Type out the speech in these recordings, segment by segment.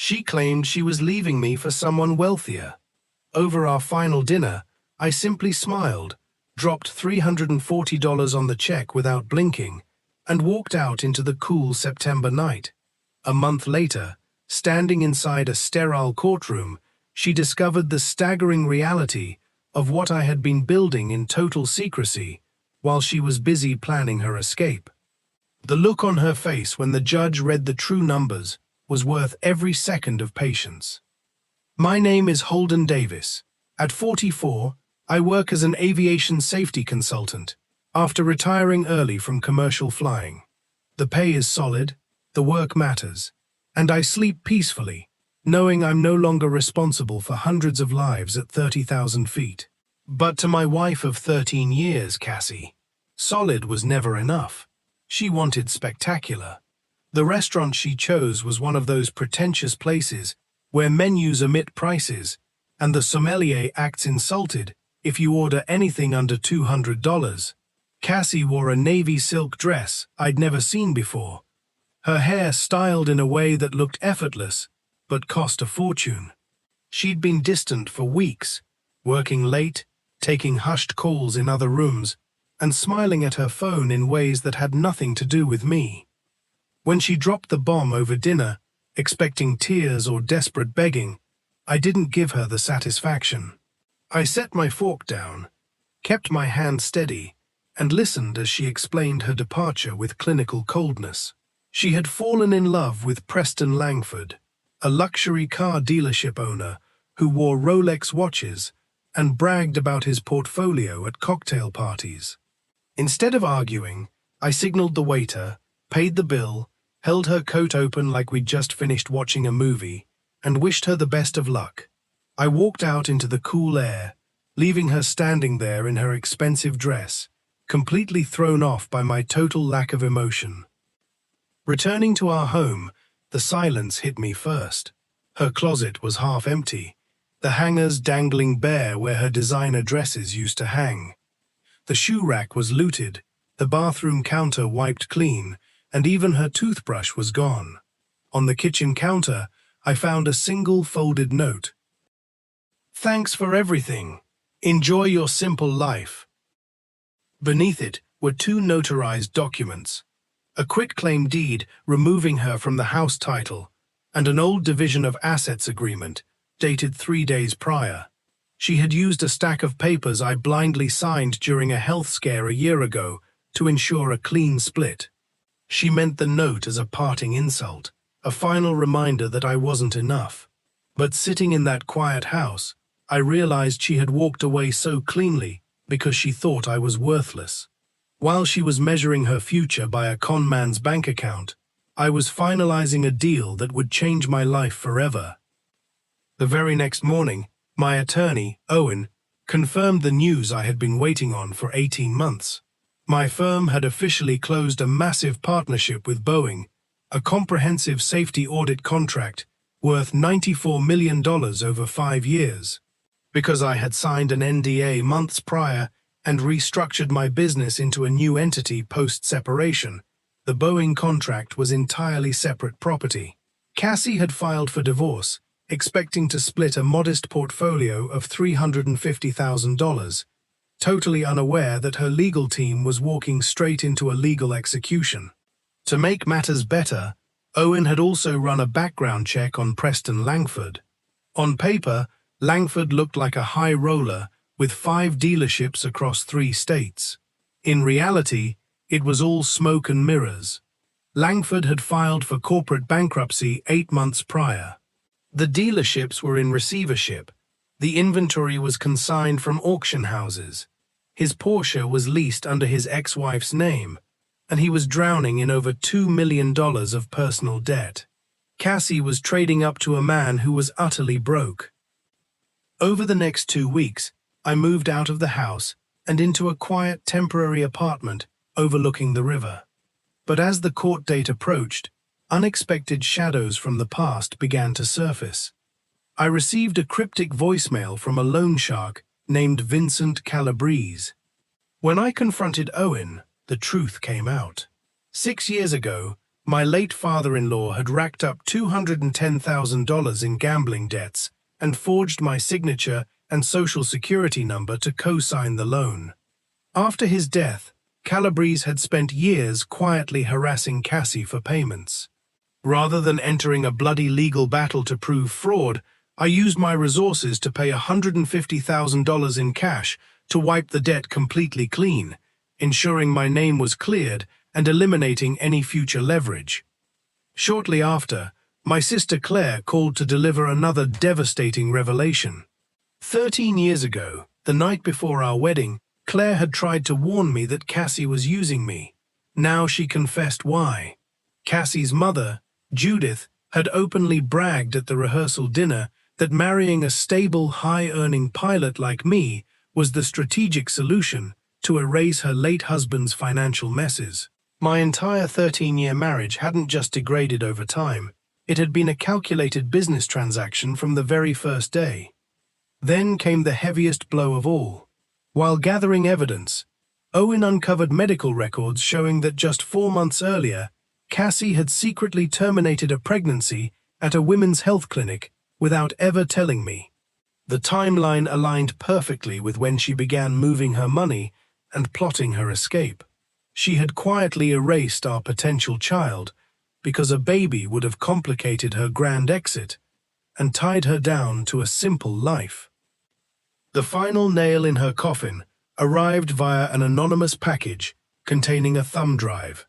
She claimed she was leaving me for someone wealthier. Over our final dinner, I simply smiled, dropped $340 on the check without blinking, and walked out into the cool September night. A month later, standing inside a sterile courtroom, she discovered the staggering reality of what I had been building in total secrecy while she was busy planning her escape. The look on her face when the judge read the true numbers was worth every second of patience. My name is Holden Davis. At 44, I work as an aviation safety consultant after retiring early from commercial flying. The pay is solid, the work matters, and I sleep peacefully, knowing I'm no longer responsible for hundreds of lives at 30,000 feet. But to my wife of 13 years, Cassie, solid was never enough. She wanted spectacular. The restaurant she chose was one of those pretentious places where menus omit prices, and the sommelier acts insulted if you order anything under $200. Cassie wore a navy silk dress I'd never seen before, her hair styled in a way that looked effortless, but cost a fortune. She'd been distant for weeks, working late, taking hushed calls in other rooms, and smiling at her phone in ways that had nothing to do with me. When she dropped the bomb over dinner, expecting tears or desperate begging, I didn't give her the satisfaction. I set my fork down, kept my hand steady, and listened as she explained her departure with clinical coldness. She had fallen in love with Preston Langford, a luxury car dealership owner who wore Rolex watches and bragged about his portfolio at cocktail parties. Instead of arguing, I signaled the waiter, paid the bill, held her coat open like we'd just finished watching a movie, and wished her the best of luck. I walked out into the cool air, leaving her standing there in her expensive dress, completely thrown off by my total lack of emotion. Returning to our home, the silence hit me first. Her closet was half empty, the hangers dangling bare where her designer dresses used to hang. The shoe rack was looted, the bathroom counter wiped clean, and even her toothbrush was gone. On the kitchen counter, I found a single folded note. "Thanks for everything. Enjoy your simple life." Beneath it were two notarized documents, a quitclaim deed removing her from the house title, and an old division of assets agreement, dated 3 days prior. She had used a stack of papers I blindly signed during a health scare a year ago to ensure a clean split. She meant the note as a parting insult, a final reminder that I wasn't enough. But sitting in that quiet house, I realized she had walked away so cleanly because she thought I was worthless. While she was measuring her future by a con man's bank account, I was finalizing a deal that would change my life forever. The very next morning, my attorney, Owen, confirmed the news I had been waiting on for 18 months. My firm had officially closed a massive partnership with Boeing, a comprehensive safety audit contract worth $94 million over 5 years. Because I had signed an NDA months prior and restructured my business into a new entity post-separation, the Boeing contract was entirely separate property. Cassie had filed for divorce, expecting to split a modest portfolio of $350,000, totally unaware that her legal team was walking straight into a legal execution. To make matters better, Owen had also run a background check on Preston Langford. On paper, Langford looked like a high roller with 5 dealerships across 3 states. In reality, it was all smoke and mirrors. Langford had filed for corporate bankruptcy 8 months prior. The dealerships were in receivership. The inventory was consigned from auction houses. His Porsche was leased under his ex-wife's name, and he was drowning in over $2 million of personal debt. Cassie was trading up to a man who was utterly broke. Over the next 2 weeks, I moved out of the house and into a quiet temporary apartment overlooking the river. But as the court date approached, unexpected shadows from the past began to surface. I received a cryptic voicemail from a loan shark named Vincent Calabrese. When I confronted Owen, the truth came out. 6 years ago, My late father-in-law had racked up $210,000 in gambling debts and forged my signature and social security number to co-sign the loan. After his death, Calabrese had spent years quietly harassing Cassie for payments. Rather than entering a bloody legal battle to prove fraud, I used my resources to pay $150,000 in cash to wipe the debt completely clean, ensuring my name was cleared and eliminating any future leverage. Shortly after, my sister Claire called to deliver another devastating revelation. 13 years ago, the night before our wedding, Claire had tried to warn me that Cassie was using me. Now she confessed why. Cassie's mother, Judith, had openly bragged at the rehearsal dinner that marrying a stable, high-earning pilot like me was the strategic solution to erase her late husband's financial messes. My entire 13-year marriage hadn't just degraded over time. It had been a calculated business transaction from the very first day. Then came the heaviest blow of all. While gathering evidence, Owen uncovered medical records showing that just 4 months earlier, Cassie had secretly terminated a pregnancy at a women's health clinic without ever telling me. The timeline aligned perfectly with when she began moving her money and plotting her escape. She had quietly erased our potential child because a baby would have complicated her grand exit and tied her down to a simple life. The final nail in her coffin arrived via an anonymous package containing a thumb drive.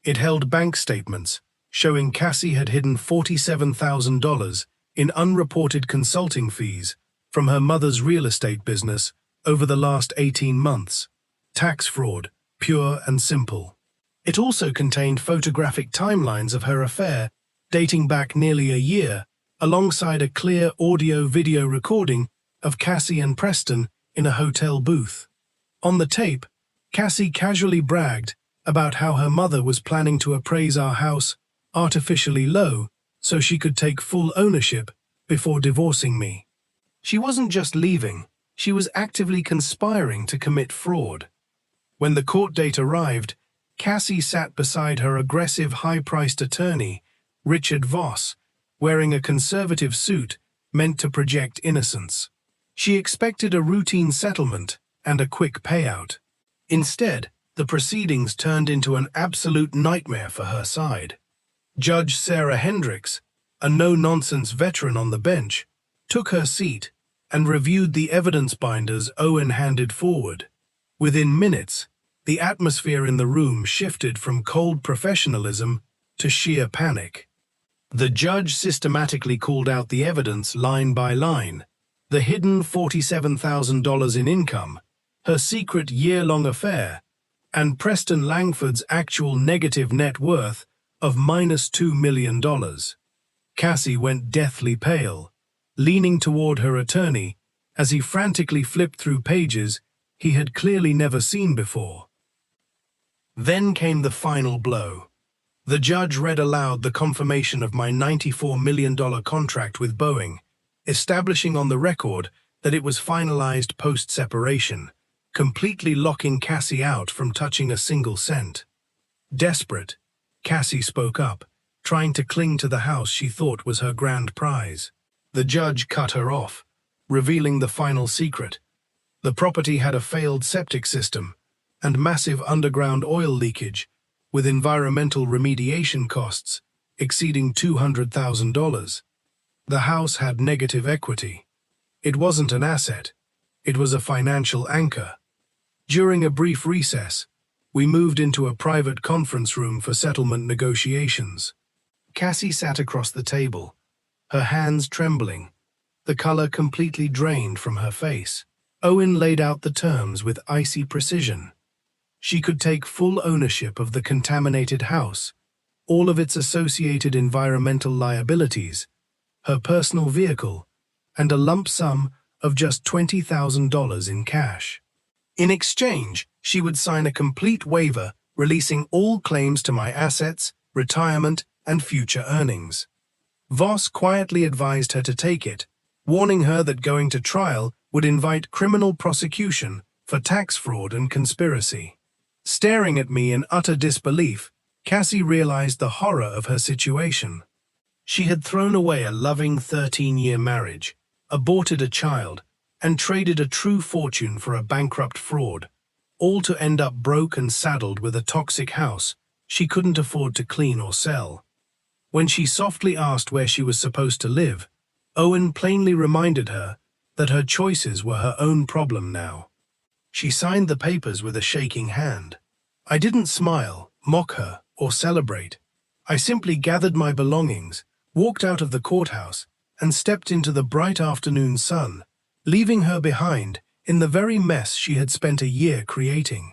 It held bank statements showing Cassie had hidden $47,000 in unreported consulting fees from her mother's real estate business over the last 18 months. Tax fraud, pure and simple. It also contained photographic timelines of her affair dating back nearly a year, alongside a clear audio-video recording of Cassie and Preston in a hotel booth. On the tape, Cassie casually bragged about how her mother was planning to appraise our house artificially low so she could take full ownership before divorcing me. She wasn't just leaving, she was actively conspiring to commit fraud. When the court date arrived, Cassie sat beside her aggressive, high-priced attorney, Richard Voss, wearing a conservative suit meant to project innocence. She expected a routine settlement and a quick payout. Instead, the proceedings turned into an absolute nightmare for her side. Judge Sarah Hendricks, a no-nonsense veteran on the bench, took her seat and reviewed the evidence binders Owen handed forward. Within minutes, the atmosphere in the room shifted from cold professionalism to sheer panic. The judge systematically called out the evidence line by line: the hidden $47,000 in income, her secret year-long affair, and Preston Langford's actual negative net worth of -$2 million. Cassie went deathly pale, leaning toward her attorney as he frantically flipped through pages he had clearly never seen before. Then came the final blow. The judge read aloud the confirmation of my $94 million contract with Boeing, establishing on the record that it was finalized post-separation, completely locking Cassie out from touching a single cent. Desperate, Cassie spoke up, trying to cling to the house she thought was her grand prize. The judge cut her off, revealing the final secret. The property had a failed septic system and massive underground oil leakage, with environmental remediation costs exceeding $200,000. The house had negative equity. It wasn't an asset, it was a financial anchor. During a brief recess, we moved into a private conference room for settlement negotiations. Cassie sat across the table, her hands trembling, the color completely drained from her face. Owen laid out the terms with icy precision. She could take full ownership of the contaminated house, all of its associated environmental liabilities, her personal vehicle, and a lump sum of just $20,000 in cash. In exchange, she would sign a complete waiver releasing all claims to my assets, retirement, and future earnings. Voss quietly advised her to take it, warning her that going to trial would invite criminal prosecution for tax fraud and conspiracy. Staring at me in utter disbelief, Cassie realized the horror of her situation. She had thrown away a loving 13-year marriage, aborted a child, and traded a true fortune for a bankrupt fraud, all to end up broke and saddled with a toxic house she couldn't afford to clean or sell. When she softly asked where she was supposed to live, Owen plainly reminded her that her choices were her own problem now. She signed the papers with a shaking hand. I didn't smile, mock her, or celebrate. I simply gathered my belongings, walked out of the courthouse, and stepped into the bright afternoon sun, leaving her behind in the very mess she had spent a year creating.